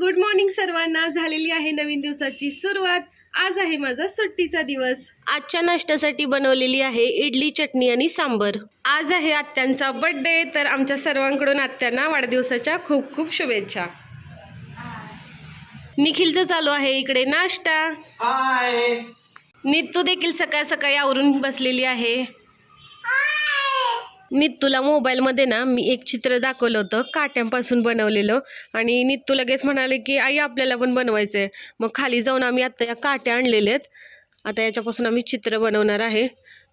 Good morning सर्वांना। झालेली आहे नवीन दिवसाची सुरुवात। आज आहे माझा सुट्टीचा दिवस। आजच्या नाश्त्यासाठी बनवलेली आहे इडली, चटणी आणि सांबर। आज आहे आत्यांचा बर्थडे, तर आमच्या सर्वांकडून आत्यांना वाढदिवसाच्या खूप खूप शुभेच्छा। निखिलचं चालू आहे इकडे नाश्ता। हाय। नित्तू देखील सकाळ सकाळी आवरून बसलेली आहे। नित्तूला मोबाईलमध्ये ना मी एक चित्र दाखवलं होतं काट्यांपासून बनवलेलं, आणि नित्तू लगेच म्हणाले की आई आपल्याला पण बनवायचं आहे। मग खाली जाऊन आम्ही आता या काट्या आणलेल्या आहेत। आता याच्यापासून आम्ही चित्र बनवणार आहे।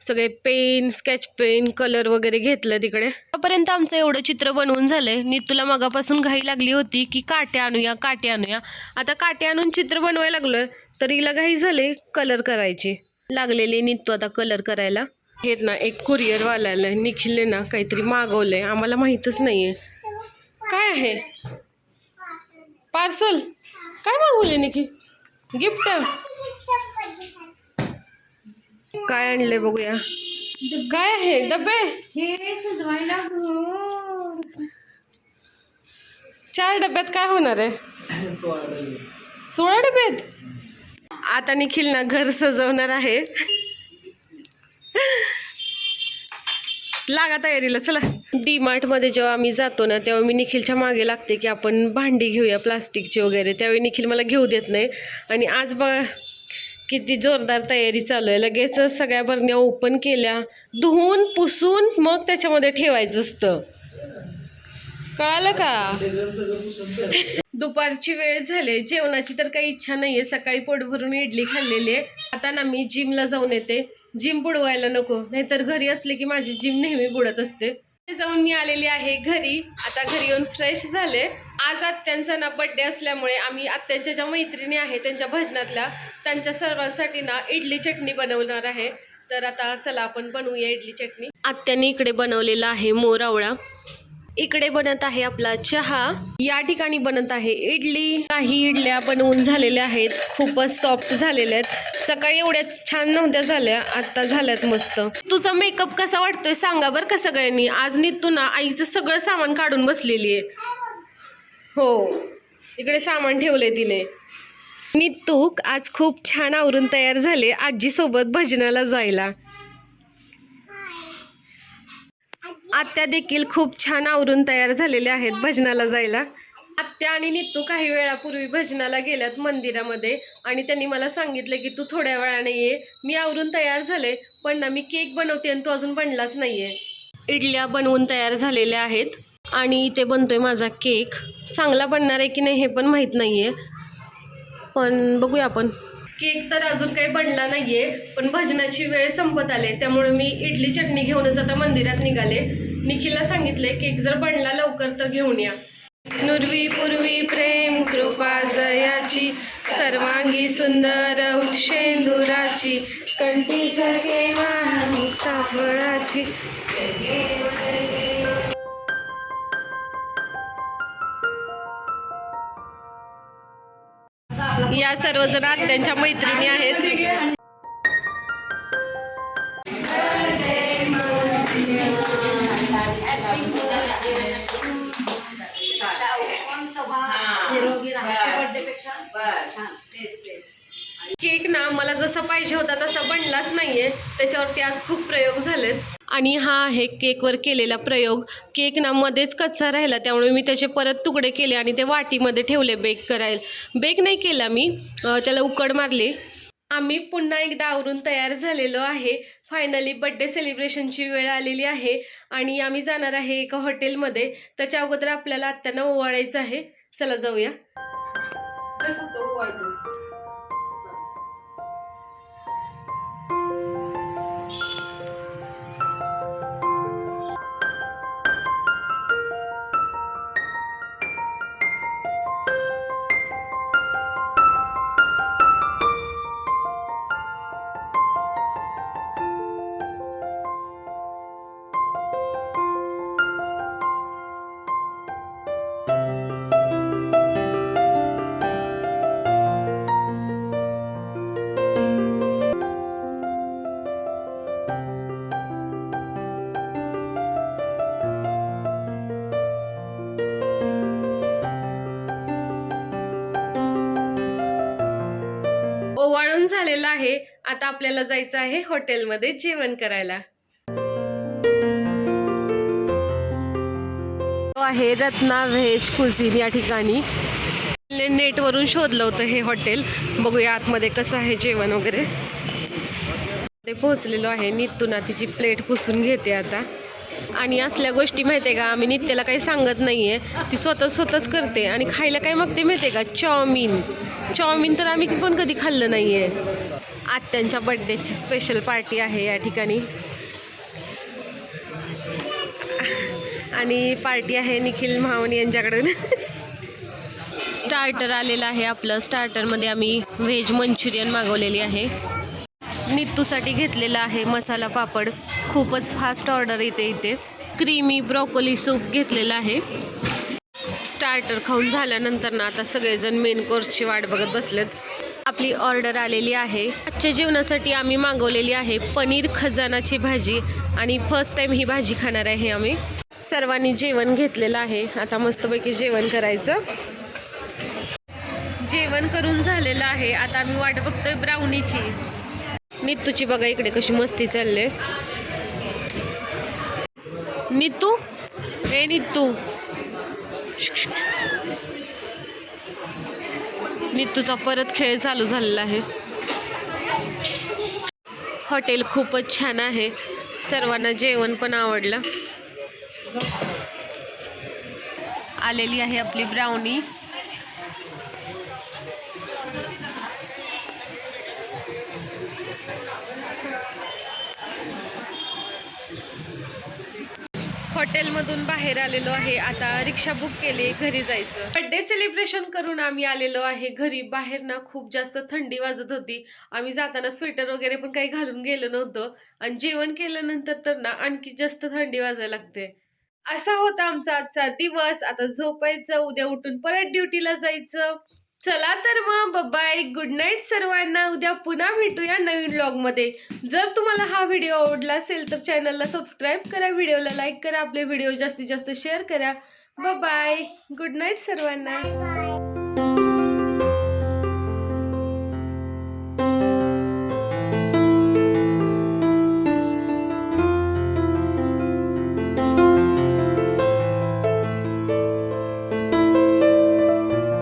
सगळे पेन, स्केच पेन, कलर वगैरे घेतलं तिकडे। आतापर्यंत आमचं एवढं चित्र बनवून झालंय। नित्तूला मगापासून घाई लागली होती की काट्या आणूया काट्या आणूया। आता काट्या आणून चित्र बनवायला लागलोय तर हिला घाई झाले कलर करायची। लागलेली नित्तू आता कलर करायला। हे ना एक कुरिअर वाल्याला निखिलने ना काहीतरी मागवलंय, आम्हाला माहीतच नाहीये काय आहे। पार्सल काय मागवले निखिल? गिफ्ट काय आणले बघूया। काय आहे डबे? हे सजवायला 4 डब्यात काय होणार आहे? 16 डब्यात। आता निखिल ना घर सजवणार आहे। लागा तयारीला चला। डी मार्ट मध्ये जेव्हा आम्ही जातो ना तेव्हा मी निखिलच्या मागे लागते की आपण भांडी घेऊया प्लास्टिकची वगैरे। त्यावेळी निखिल मला घेऊ देत नाही, आणि आज बघा किती जोरदार तयारी चालू आहे। लगेच सगळ्या बरण्या ओपन केल्या, धुवून पुसून मग त्याच्यामध्ये ठेवायचं असतं, कळालं का? दुपारची वेळ झाली, जेवणाची तर काही इच्छा नाहीये। सकाळी पोट भरून इडली खाल्लेली आहे। आता ना मी जिमला जाऊन येते। जिम बुडवायला नको, नाहीतर घरी असले की माझी जिम नेहमी बुडत असते। जाऊन मी आलेली आहे घरी। आता घरी येऊन फ्रेश झाले। आज आत्यांचा ना बर्थडे असल्यामुळे आम्ही आत्यांच्या ज्या मैत्रिणी आहेत त्यांच्या भजनातल्या, त्यांच्या सर्वांसाठी ना इडली चटणी बनवणार आहे। तर आता चला आपण बनवूया इडली चटणी। आत्यांनी इकडे बनवलेला आहे मोर आवळा, इकडे बनत आहे आपला चहा, या ठिकाणी बनत आहे इडली। काही इडल्या बनवून झालेल्या आहेत, खूपच सॉफ्ट झालेल्या आहेत। सकाळी एवढ्या छान नव्हत्या झाल्या, आता झाल्यात मस्त। तुझा मेकअप कसा वाटतोय सांगा बरं का सगळ्यांनी। आज नित्तू ना आईचं सगळं सामान काढून बसलेली आहे। हो, इकडे सामान ठेवलंय तिने। नित्तू आज खूप छान आवरून तयार झाले आजी सोबत भजनाला जायला। आत्या देखील खूप छान आवरून तयार झालेले आहेत भजनाला जायला। आत्या आणि नित्तू काही वेळापूर्वी भजनाला गेल्यात मंदिरामध्ये, आणि त्यांनी मला सांगितलं की तू थोड्या वेळाने ये। मी आवरून तयार झाले, पण ना मी केक बनवते आणि तो अजून बनलाच नाहीये। इडल्या बनवून तयार झालेल्या आहेत, आणि इथे बनतोय माझा केक। चांगला बनणार आहे की नाही हे पण माहीत नाहीये, पण बघूया आपण। केक तर अजून काही बनला नाहीये, पण भजनाची वेळ संपत आले त्यामुळे मी इडली चटणी घेऊनच आता मंदिरात निघाले। निखिलला सांगितलंय केक जर बनला लवकर तर घेऊन या। नुरवी पूर्वी प्रेम कृपा जयाची, सर्वांगी सुंदर शेंदुराची, कंठी झळके मुक्ता फळाची। या सर्वजण आत्यांच्या मैत्रिणी आहेत। केक ना मला जसा पाहिजे होता तसा बनलाच नाहीये, त्याच्यावरती आज खूप प्रयोग झालेत। आणि हा आहे केकवर केलेला प्रयोग। केक ना मध्येच कच्चा राहिला, त्यामुळे मी त्याचे परत तुकडे केले आणि ते वाटीमध्ये ठेवले बेक करायला। बेक नाही केला मी, त्याला उकड मारली। आम्ही पुन्हा एकदा आवरून तयार झालेलो आहे। फायनली बर्थडे सेलिब्रेशनची वेळ आलेली आहे, आणि आम्ही जाणार आहे एका हॉटेलमध्ये। त्याच्या अगोदर आपल्याला आत्यांना ओवाळायचं आहे। चला जाऊया। झालेलं आहे. आता आपल्याला जायचं आहे हॉटेलमध्ये जेवण करायला. आहे रत्ना व्हेज कुझिन या ठिकाणी. नेटवरून शोधलं होतं हे हॉटेल. बघूया आतमध्ये कसं आहे जेवण वगैरे. ते पोहोचलेलो आहे. नित्तू ना तिची प्लेट पुसून घेते आता. आणि असल्या गोष्टी माहिती आहे का, आम्ही नित्याला काही सांगत नाहीये, ती स्वतःच करते. आणि खायला काय मागते माहिती आहे का, चाऊमिन तर आम्ही पण कधी खाल्लं नाहीये. आत्यांच्या बर्थडेची स्पेशल पार्टी आहे या ठिकाणी. आणि पार्टी आहे निखिल महावनी यांच्याकडून. स्टार्टर आलेलं आहे आपलं. स्टार्टरमध्ये आम्ही व्हेज मंचुरियन मागवलेली आहे. नित्तूसाठी घेतलेला आहे मसाला पापड. खूपच फास्ट ऑर्डर येते इथे. क्रीमी ब्रोकोली सूप घेतलेला आहे. स्टार्टर खाऊन झाल्यानंतर ना आता सगळेजण मेन कोर्सची वाट बघत बसलेत. आपली ऑर्डर आलेली आहे. आजच्या जेवणासाठी आम्ही मागवलेली आहे पनीर खजानाची भाजी. आणि फर्स्ट टाइम ही भाजी खाणार आहे आम्ही. सर्वांनी जेवण घेतलेलं आहे. आता मस्तपैकी जेवण करायचं. जेवण करून झालेलं आहे. आता आम्ही वाट बघतोय ब्राउनीची. नित्तूची बघा इकडे कशी मस्ती चालले. नित्तू हे नित्तू, नित्तूचा परत खेळ चालू झालेला आहे. हॉटेल खूपच छान आहे. सर्वांना जेवण पण आवडलं. आलेली आहे आपली ब्राउनी. हॉटेलमधून बाहेर आलेलो आहे. आता रिक्षा बुक केली, घरी जायचं. बर्थडे सेलिब्रेशन करून आम्ही आलेलो आहे घरी. बाहेर ना खूप जास्त थंडी वाजत होती. आम्ही जाताना स्वेटर वगैरे पण काही घालून गेलो नव्हतं. आणि जेवण केल्यानंतर तर ना आणखी जास्त थंडी वाजायला लागते. असा होता आमचा आजचा दिवस. आता झोपायचं, उद्या उठून परत ड्युटीला जायचं. चला तर मग बाय, गुड नाईट सर्वांना. उद्या पुन्हा भेटूया नवीन व्लॉगमध्ये. जर तुम्हाला हा व्हिडिओ आवडला असेल तर चॅनलला सबस्क्राईब करा, व्हिडिओला लाईक करा, आपले व्हिडिओ जास्तीत जास्त शेअर करा. बाय, गुड नाईट सर्वांना.